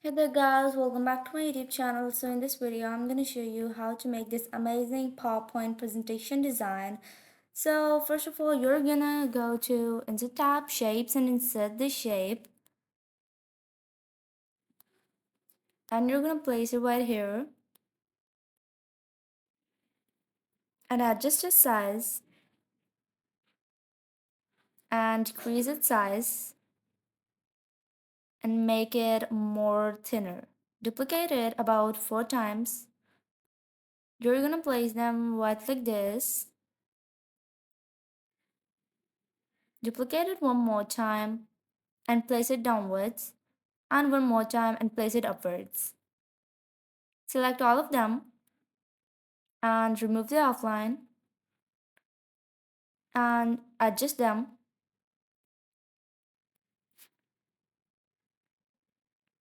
Hey there guys, welcome back to my YouTube channel. So in this video, I'm going to show you how to make this amazing PowerPoint presentation design. So first of all, you're gonna go to Insert tab, Shapes, and insert the shape. And you're gonna place it right here and adjust its size and decrease its size and make it more thinner. Duplicate it about 4 times. You're gonna place them right like this. Duplicate it one more time and place it downwards, and one more time and place it upwards. Select all of them and remove the outline and adjust them.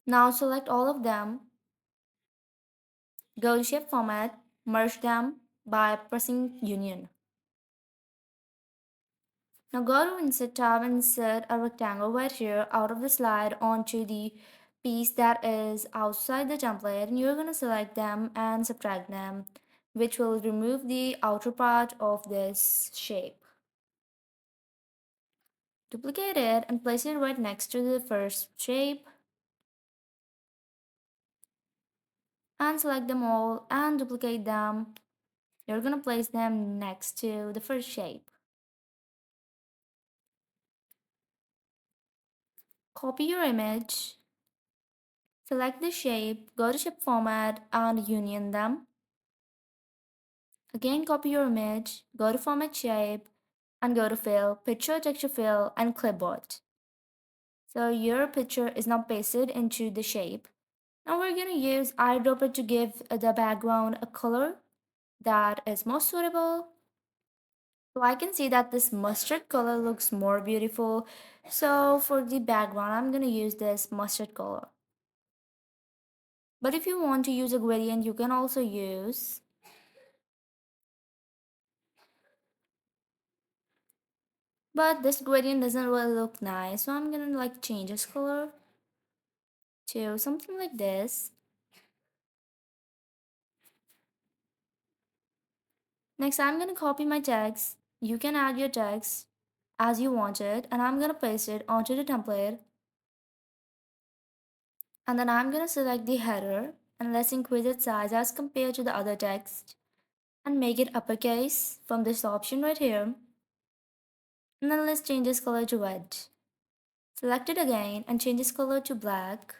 Now select all of them, go to shape format, merge them by pressing union. Now go to insert tab and insert a rectangle right here out of the slide onto the piece that is outside the template, and you're going to select them and subtract them, which will remove the outer part of this shape. Duplicate it and place it right next to the first shape and select them all and duplicate them. You're gonna place them next to the first shape. Copy your image, select the shape, go to shape format and union them. Again copy your image, go to format shape and go to fill, picture texture fill and clipboard. So your picture is now pasted into the shape. Now we're gonna use eyedropper to give the background a color that is most suitable. So I can see that this mustard color looks more beautiful. So for the background, I'm gonna use this mustard color. But if you want to use a gradient, you can also use. But this gradient doesn't really look nice, so I'm gonna like change this color to something like this. Next, I'm gonna copy my text. You can add your text as you want it, and I'm gonna paste it onto the template. And then I'm gonna select the header and let's increase its size as compared to the other text and make it uppercase from this option right here. And then let's change this color to red. Select it again and change this color to black.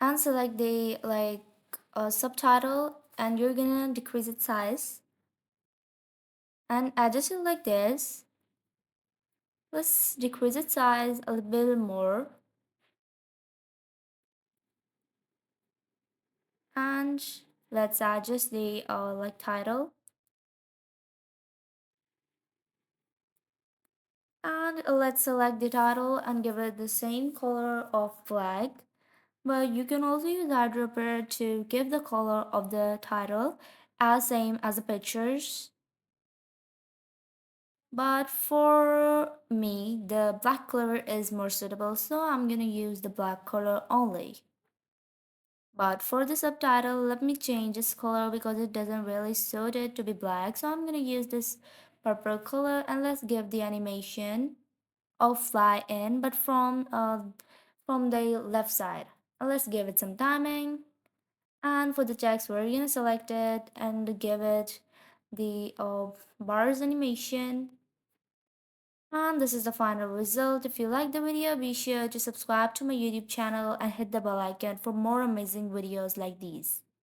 And select the subtitle, and you're gonna decrease its size and adjust it like this. Let's decrease its size a little bit more. And let's adjust the title. And let's select the title and give it the same color of flag. But you can also use eyedropper to give the color of the title as same as the pictures. But for me, the black color is more suitable, so I'm gonna use the black color only. But for the subtitle, let me change this color because it doesn't really suit it to be black. So I'm gonna use this purple color and let's give the animation of fly in, but from the left side. And let's give it some timing. And for the text, we're gonna select it and give it the bars animation. And this is the final result. If you like the video, be sure to subscribe to my YouTube channel and hit the bell icon for more amazing videos like these.